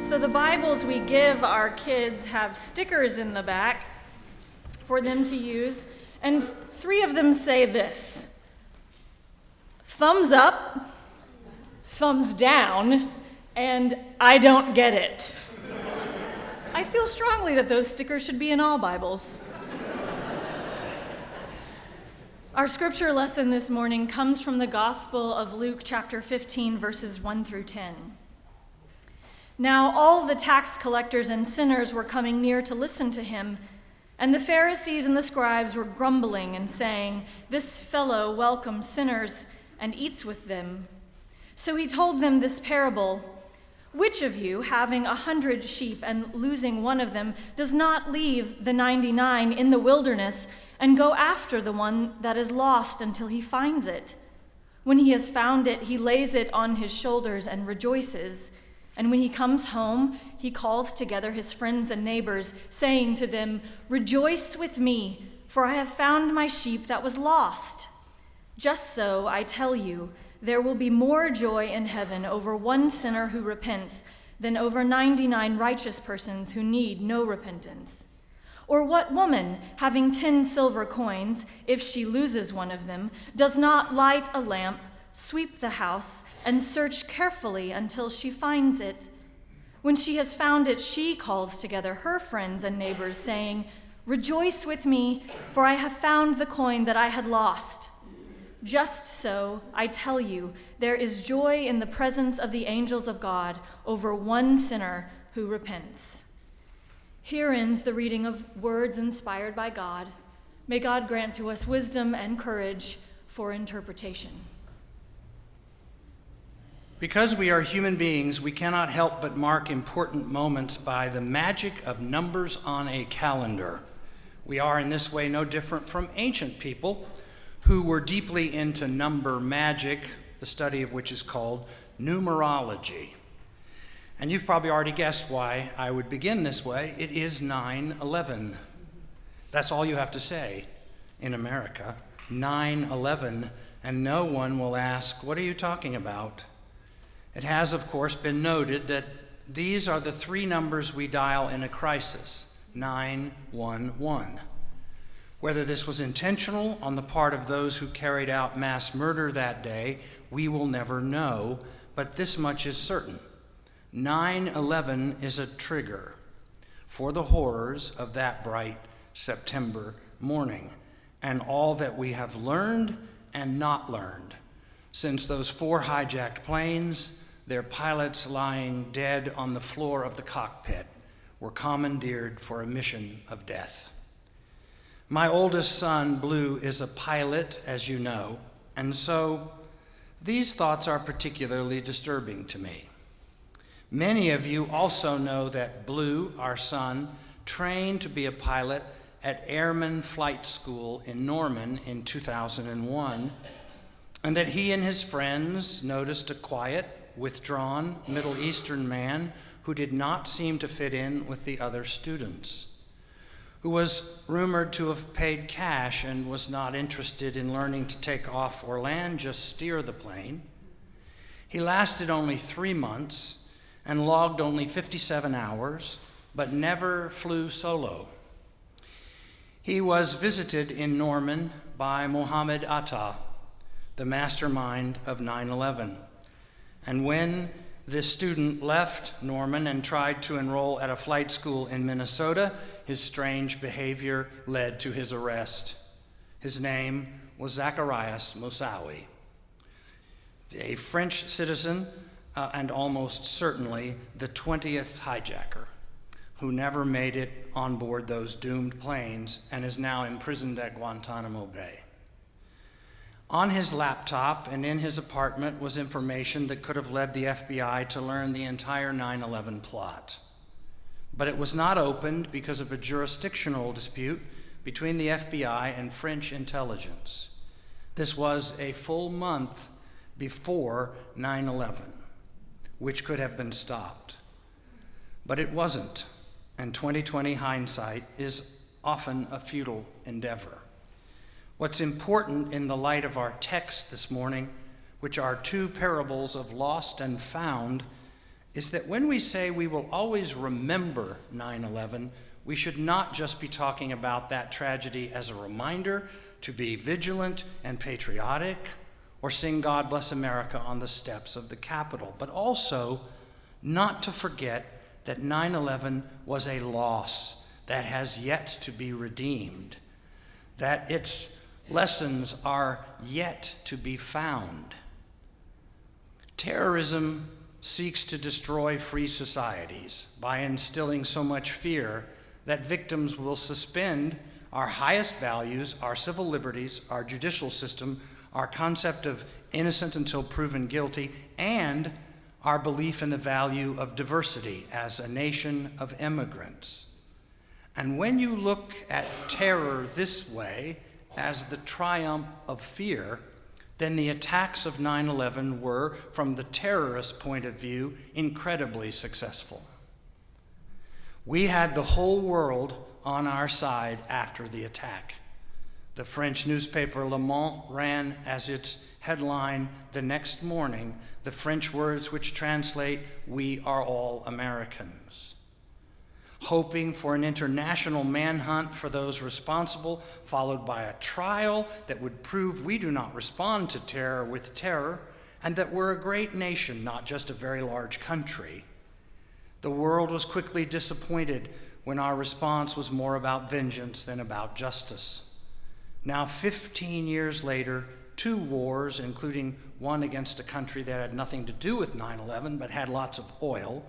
So the Bibles we give our kids have stickers in the back for them to use, and 3 of them say this: thumbs up, thumbs down, and I don't get it. I feel strongly that those stickers should be in all Bibles. Our scripture lesson this morning comes from the Gospel of Luke chapter 15, verses 1 through 10. Now all the tax collectors and sinners were coming near to listen to him, and the Pharisees and the scribes were grumbling and saying, "This fellow welcomes sinners and eats with them." So he told them this parable: "Which of you, having 100 sheep and losing one of them, does not leave the 99 in the wilderness and go after the one that is lost until he finds it? When he has found it, he lays it on his shoulders and rejoices. And when he comes home, he calls together his friends and neighbors, saying to them, 'Rejoice with me, for I have found my sheep that was lost.' Just so, I tell you, there will be more joy in heaven over one sinner who repents than over 99 righteous persons who need no repentance. Or what woman, having 10 silver coins, if she loses one of them, does not light a lamp, sweep the house, and search carefully until she finds it? When she has found it, she calls together her friends and neighbors, saying, 'Rejoice with me, for I have found the coin that I had lost.' Just so, I tell you, there is joy in the presence of the angels of God over one sinner who repents." Here ends the reading of words inspired by God. May God grant to us wisdom and courage for interpretation. Because we are human beings, we cannot help but mark important moments by the magic of numbers on a calendar. We are in this way no different from ancient people who were deeply into number magic, the study of which is called numerology. And you've probably already guessed why I would begin this way. It is 9/11. That's all you have to say in America, 9/11, and no one will ask, "What are you talking about?" It has, of course, been noted that these are the 3 numbers we dial in a crisis: 911. Whether this was intentional on the part of those who carried out mass murder that day, we will never know, but this much is certain. 9/11 is a trigger for the horrors of that bright September morning and all that we have learned and not learned since those 4 hijacked planes, their pilots lying dead on the floor of the cockpit, were commandeered for a mission of death. My oldest son, Blue, is a pilot, as you know, and so these thoughts are particularly disturbing to me. Many of you also know that Blue, our son, trained to be a pilot at Airman Flight School in Norman in 2001, and that he and his friends noticed a quiet, withdrawn Middle Eastern man who did not seem to fit in with the other students, who was rumored to have paid cash and was not interested in learning to take off or land, just steer the plane. He lasted only 3 months and logged only 57 hours, but never flew solo. He was visited in Norman by Mohammed Atta, the mastermind of 9/11. And when this student left Norman and tried to enroll at a flight school in Minnesota, his strange behavior led to his arrest. His name was Zacharias Moussaoui, a French citizen and almost certainly the 20th hijacker, who never made it on board those doomed planes and is now imprisoned at Guantanamo Bay. On his laptop and in his apartment was information that could have led the FBI to learn the entire 9/11 plot. But it was not opened because of a jurisdictional dispute between the FBI and French intelligence. This was a full month before 9/11. Which could have been stopped. But it wasn't, and 2020 hindsight is often a futile endeavor. What's important in the light of our text this morning, which are 2 parables of lost and found, is that when we say we will always remember 9/11, we should not just be talking about that tragedy as a reminder to be vigilant and patriotic or sing God Bless America on the steps of the Capitol, but also not to forget that 9/11 was a loss that has yet to be redeemed, that its lessons are yet to be found. Terrorism seeks to destroy free societies by instilling so much fear that victims will suspend our highest values, our civil liberties, our judicial system, our concept of innocent until proven guilty, and our belief in the value of diversity as a nation of immigrants. And when you look at terror this way, as the triumph of fear, then the attacks of 9/11 were, from the terrorist point of view, incredibly successful. We had the whole world on our side after the attack. The French newspaper Le Monde ran as its headline the next morning the French words which translate, "We are all Americans." Hoping for an international manhunt for those responsible, followed by a trial that would prove we do not respond to terror with terror, and that we're a great nation, not just a very large country. The world was quickly disappointed when our response was more about vengeance than about justice. Now, 15 years later, 2 wars, including one against a country that had nothing to do with 9/11 but had lots of oil,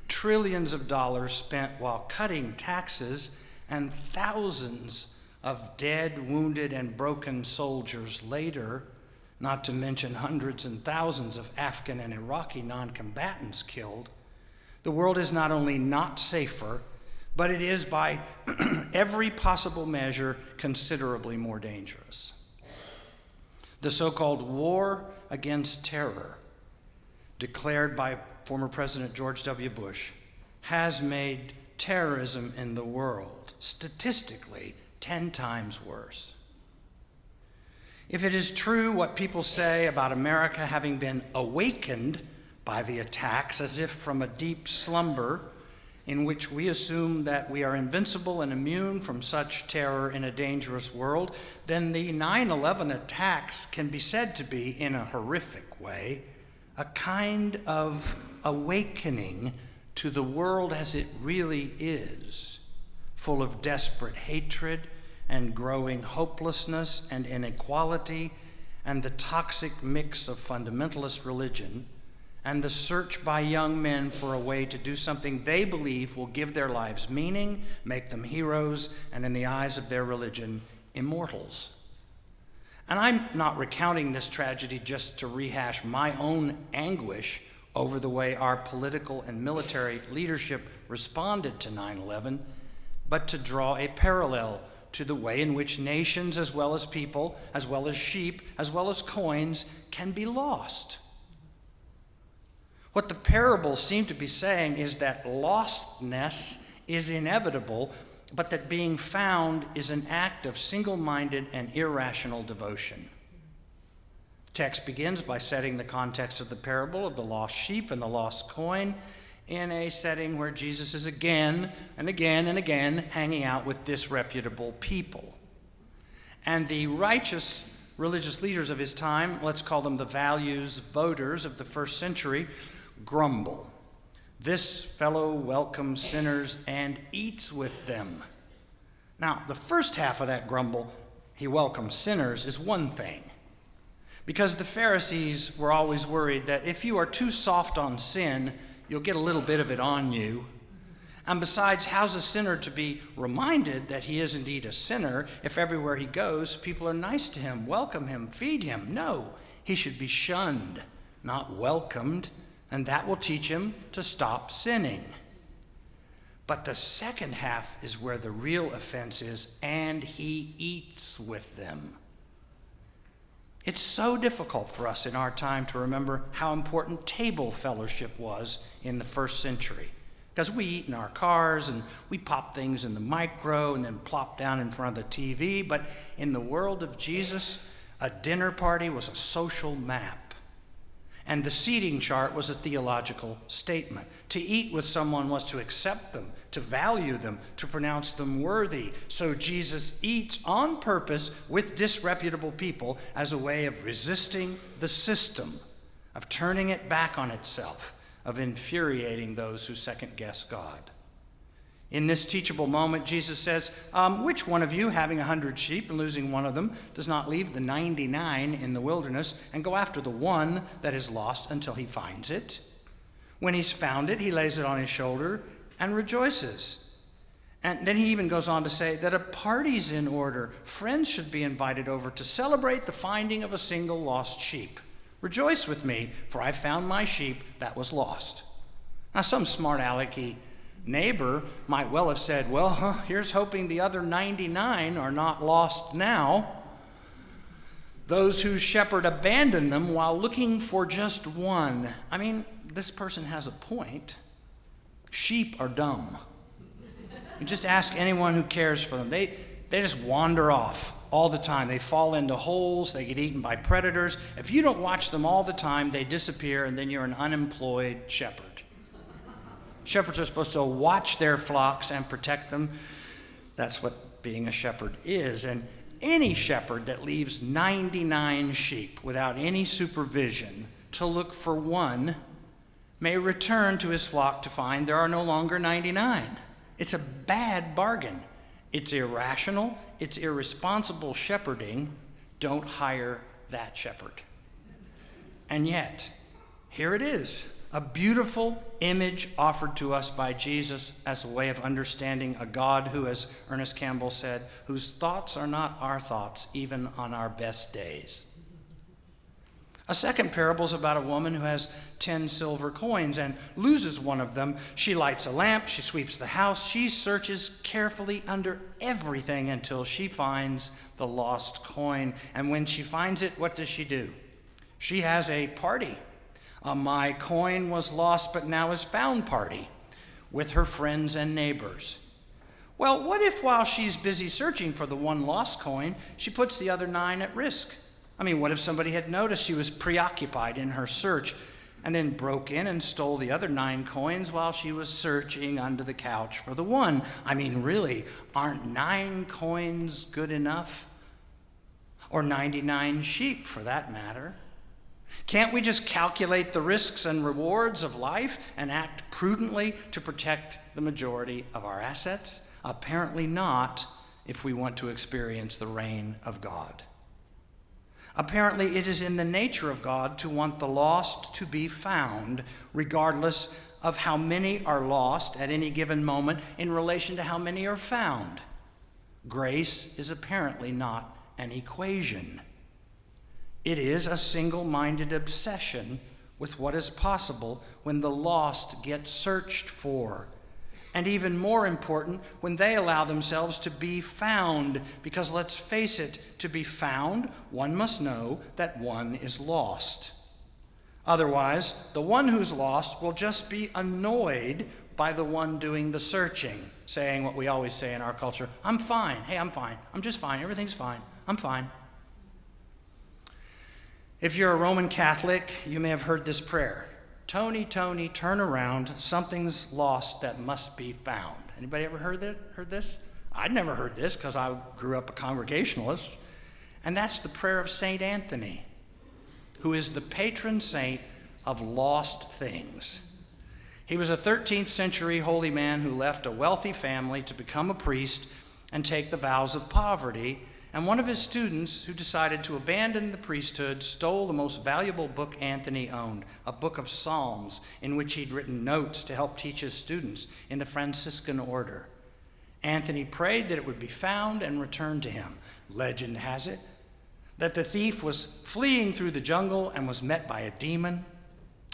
trillions of dollars spent while cutting taxes, and thousands of dead, wounded, and broken soldiers later, not to mention hundreds and thousands of Afghan and Iraqi non-combatants killed, the world is not only not safer, but it is by every possible measure considerably more dangerous. The so-called war against terror, declared by former President George W. Bush, has made terrorism in the world statistically 10 times worse. If it is true what people say about America having been awakened by the attacks as if from a deep slumber in which we assume that we are invincible and immune from such terror in a dangerous world, then the 9/11 attacks can be said to be, in a horrific way, a kind of awakening to the world as it really is, full of desperate hatred and growing hopelessness and inequality and the toxic mix of fundamentalist religion and the search by young men for a way to do something they believe will give their lives meaning, make them heroes, and in the eyes of their religion, immortals. And I'm not recounting this tragedy just to rehash my own anguish over the way our political and military leadership responded to 9/11, but to draw a parallel to the way in which nations, as well as people, as well as sheep, as well as coins, can be lost. What the parables seem to be saying is that lostness is inevitable, but that being found is an act of single-minded and irrational devotion. The text begins by setting the context of the parable of the lost sheep and the lost coin in a setting where Jesus is again and again and again hanging out with disreputable people. And the righteous religious leaders of his time, let's call them the values voters of the first century, grumble. This fellow welcomes sinners and eats with them. Now, the first half of that grumble, he welcomes sinners, is one thing. Because the Pharisees were always worried that if you are too soft on sin, you'll get a little bit of it on you. And besides, how's a sinner to be reminded that he is indeed a sinner if everywhere he goes, people are nice to him, welcome him, feed him? No, he should be shunned, not welcomed, and that will teach him to stop sinning. But the second half is where the real offense is, and he eats with them. It's so difficult for us in our time to remember how important table fellowship was in the first century. Because we eat in our cars and we pop things in the micro and then plop down in front of the TV. But in the world of Jesus, a dinner party was a social map. And the seating chart was a theological statement. To eat with someone was to accept them, to value them, to pronounce them worthy. So Jesus eats on purpose with disreputable people as a way of resisting the system, of turning it back on itself, of infuriating those who second-guess God. In this teachable moment, Jesus says, which one of you, having 100 sheep and losing one of them, does not leave the 99 in the wilderness and go after the one that is lost until he finds it? When he's found it, he lays it on his shoulder and rejoices. And then he even goes on to say that a party's in order. Friends should be invited over to celebrate the finding of a single lost sheep. Rejoice with me, for I found my sheep that was lost. Now, some smart alecky neighbor might well have said, well, here's hoping the other 99 are not lost now. Those whose shepherd abandoned them while looking for just one. I mean, this person has a point. Sheep are dumb. You just ask anyone who cares for them. They just wander off all the time. They fall into holes. They get eaten by predators. If you don't watch them all the time, they disappear, and then you're an unemployed shepherd. Shepherds are supposed to watch their flocks and protect them. That's what being a shepherd is. And any shepherd that leaves 99 sheep without any supervision to look for one may return to his flock to find there are no longer 99. It's a bad bargain. It's irrational. It's irresponsible shepherding. Don't hire that shepherd. And yet, here it is. A beautiful image offered to us by Jesus as a way of understanding a God who, as Ernest Campbell said, whose thoughts are not our thoughts, even on our best days. A second parable is about a woman who has 10 silver coins and loses one of them. She lights a lamp, she sweeps the house, she searches carefully under everything until she finds the lost coin. And when she finds it, what does she do? She has a party. My coin was lost but now is found party with her friends and neighbors. Well, what if while she's busy searching for the one lost coin, she puts the other 9 at risk? I mean, what if somebody had noticed she was preoccupied in her search and then broke in and stole the other 9 coins while she was searching under the couch for the one? I mean, really, aren't 9 coins good enough? Or 99 sheep, for that matter? Can't we just calculate the risks and rewards of life and act prudently to protect the majority of our assets? Apparently not, if we want to experience the reign of God. Apparently, it is in the nature of God to want the lost to be found, regardless of how many are lost at any given moment in relation to how many are found. Grace is apparently not an equation. It is a single-minded obsession with what is possible when the lost get searched for. And even more important, when they allow themselves to be found. Because let's face it, to be found, one must know that one is lost. Otherwise, the one who's lost will just be annoyed by the one doing the searching, saying what we always say in our culture, I'm fine. Hey, I'm fine. I'm just fine. Everything's fine. I'm fine. If you're a Roman Catholic, you may have heard this prayer. Tony, Tony, turn around. Something's lost that must be found. Anybody ever heard this? I'd never heard this because I grew up a Congregationalist. And that's the prayer of St. Anthony, who is the patron saint of lost things. He was a 13th century holy man who left a wealthy family to become a priest and take the vows of poverty. And one of his students, who decided to abandon the priesthood, stole the most valuable book Anthony owned, a book of Psalms, in which he'd written notes to help teach his students in the Franciscan order. Anthony prayed that it would be found and returned to him. Legend has it that the thief was fleeing through the jungle and was met by a demon.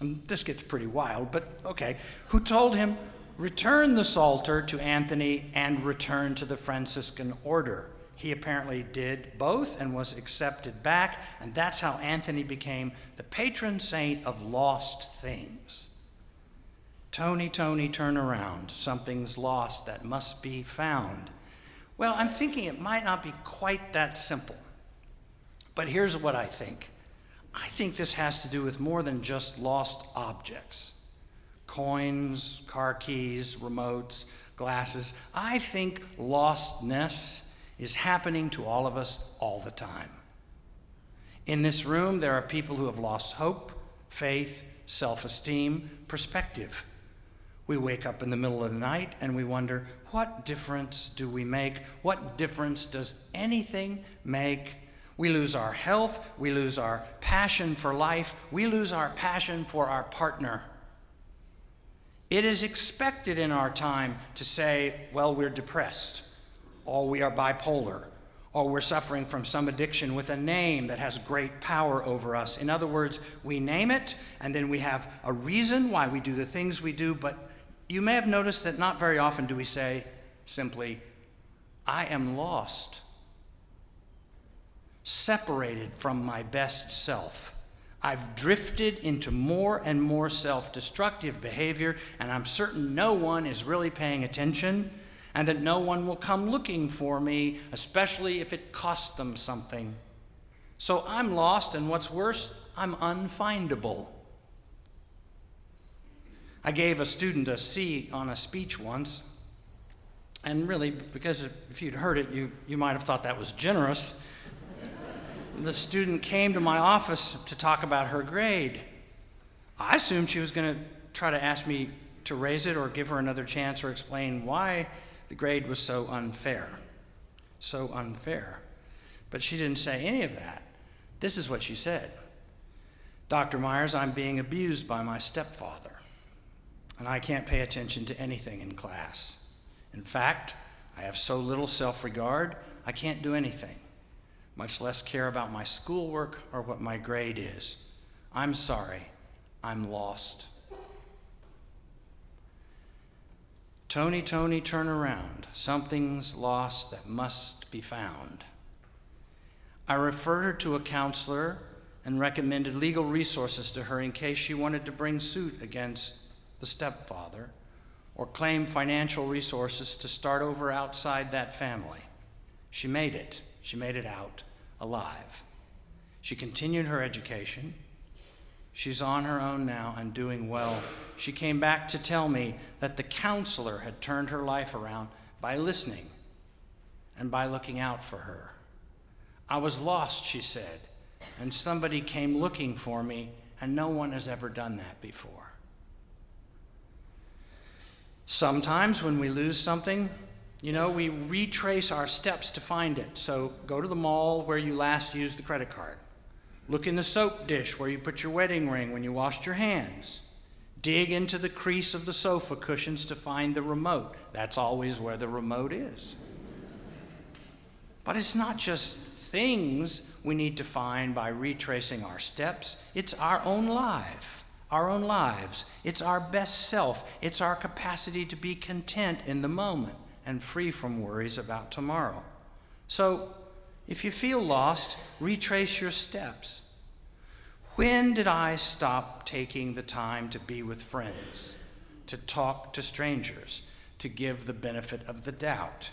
And this gets pretty wild, but okay. Who told him, return the psalter to Anthony and return to the Franciscan order. He apparently did both and was accepted back, and that's how Anthony became the patron saint of lost things. Tony, Tony, turn around. Something's lost that must be found. Well, I'm thinking it might not be quite that simple. But here's what I think. I think this has to do with more than just lost objects. Coins, car keys, remotes, glasses. I think lostness is happening to all of us all the time. In this room, there are people who have lost hope, faith, self-esteem, perspective. We wake up in the middle of the night and we wonder, what difference do we make? What difference does anything make? We lose our health, we lose our passion for life, we lose our passion for our partner. It is expected in our time to say, well, we're depressed, or we are bipolar, or we're suffering from some addiction with a name that has great power over us. In other words, we name it, and then we have a reason why we do the things we do, but you may have noticed that not very often do we say simply, I am lost, separated from my best self. I've drifted into more and more self-destructive behavior, and I'm certain no one is really paying attention, and that no one will come looking for me, especially if it costs them something. So I'm lost, and what's worse, I'm unfindable. I gave a student a C on a speech once, and really, because if you'd heard it, you might have thought that was generous. The student came to my office to talk about her grade. I assumed she was going to try to ask me to raise it or give her another chance or explain why the grade was so unfair. So unfair. But she didn't say any of that. This is what she said. Dr. Meyers, I'm being abused by my stepfather, and I can't pay attention to anything in class. In fact, I have so little self-regard, I can't do anything, much less care about my schoolwork or what my grade is. I'm sorry, I'm lost. Tony, Tony, turn around. Something's lost that must be found. I referred her to a counselor and recommended legal resources to her in case she wanted to bring suit against the stepfather or claim financial resources to start over outside that family. She made it. She made it out alive. She continued her education. She's on her own now and doing well. She came back to tell me that the counselor had turned her life around by listening and by looking out for her. I was lost, she said, and somebody came looking for me, and no one has ever done that before. Sometimes when we lose something, we retrace our steps to find it. So go to the mall where you last used the credit card. Look in the soap dish where you put your wedding ring when you washed your hands. Dig into the crease of the sofa cushions to find the remote. That's always where the remote is. But it's not just things we need to find by retracing our steps. It's our own life. Our own lives. It's our best self. It's our capacity to be content in the moment and free from worries about tomorrow. So, if you feel lost, retrace your steps. When did I stop taking the time to be with friends, to talk to strangers, to give the benefit of the doubt?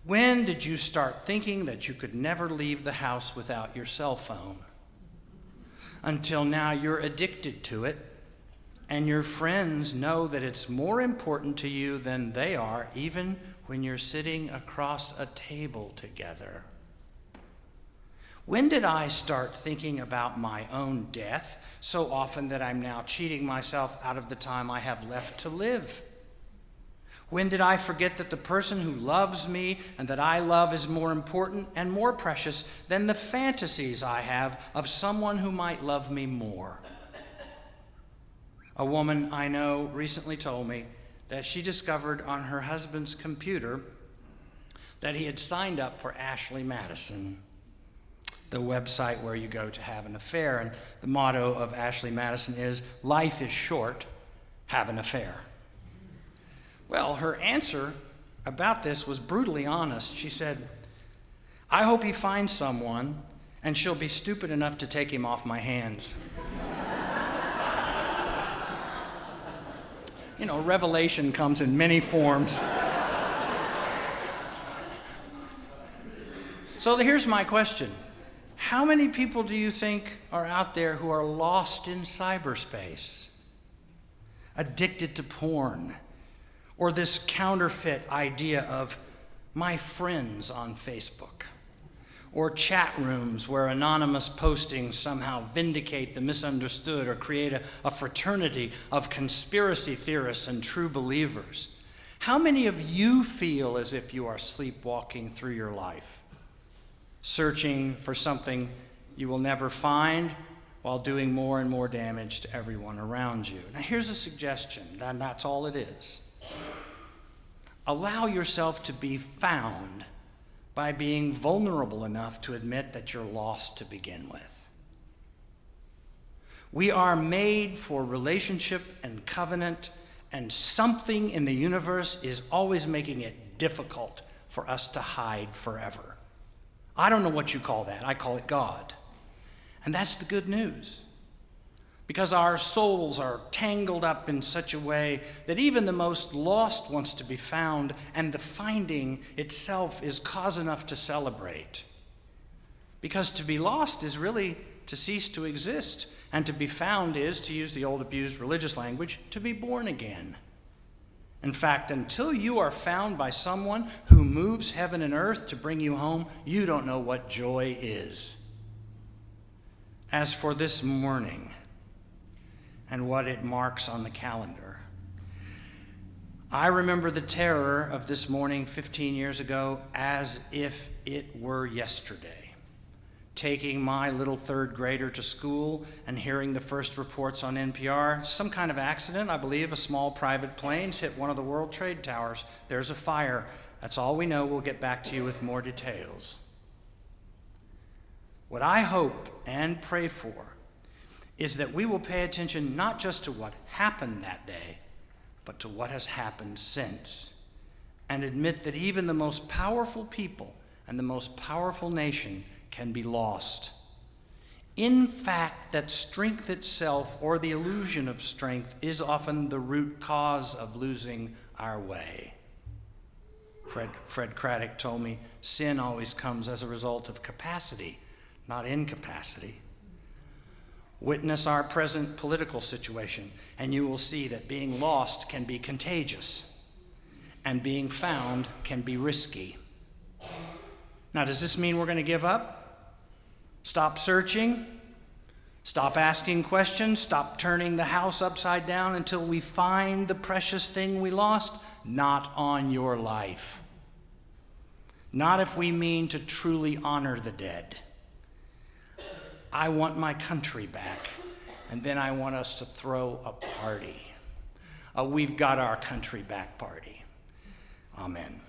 When did you start thinking that you could never leave the house without your cell phone? Until now you're addicted to it, and your friends know that it's more important to you than they are, even when you're sitting across a table together. When did I start thinking about my own death so often that I'm now cheating myself out of the time I have left to live? When did I forget that the person who loves me and that I love is more important and more precious than the fantasies I have of someone who might love me more? A woman I know recently told me that she discovered on her husband's computer that he had signed up for Ashley Madison, the website where you go to have an affair. And the motto of Ashley Madison is, "Life is short, have an affair." Well, her answer about this was brutally honest. She said, "I hope he finds someone, and she'll be stupid enough to take him off my hands." Revelation comes in many forms. So here's my question. how many people do you think are out there who are lost in cyberspace, addicted to porn, or this counterfeit idea of my friends on Facebook, or chat rooms where anonymous postings somehow vindicate the misunderstood or create a fraternity of conspiracy theorists and true believers? How many of you feel as if you are sleepwalking through your life, searching for something you will never find while doing more and more damage to everyone around you? Now, here's a suggestion, and that's all it is. Allow yourself to be found by being vulnerable enough to admit that you're lost to begin with. We are made for relationship and covenant, and something in the universe is always making it difficult for us to hide forever. I don't know what you call that. I call it God. And that's the good news. Because our souls are tangled up in such a way that even the most lost wants to be found, and the finding itself is cause enough to celebrate. Because to be lost is really to cease to exist, and to be found is, to use the old abused religious language, to be born again. In fact, until you are found by someone who moves heaven and earth to bring you home, you don't know what joy is. As for this morning, and what it marks on the calendar, I remember the terror of this morning 15 years ago as if it were yesterday. Taking my little third grader to school and hearing the first reports on NPR, some kind of accident, I believe a small private plane's hit one of the World Trade Towers. There's a fire. That's all we know. We'll get back to you with more details. What I hope and pray for is that we will pay attention not just to what happened that day, but to what has happened since, and admit that even the most powerful people and the most powerful nation can be lost. In fact, that strength itself, or the illusion of strength, is often the root cause of losing our way. Fred Craddock told me sin always comes as a result of capacity, not incapacity. Witness our present political situation, and you will see that being lost can be contagious, and being found can be risky. Now, does this mean we're going to give up? Stop searching? Stop asking questions? Stop turning the house upside down until we find the precious thing we lost? Not on your life. Not if we mean to truly honor the dead. I want my country back, and then I want us to throw a party. We've got our country back party. Amen.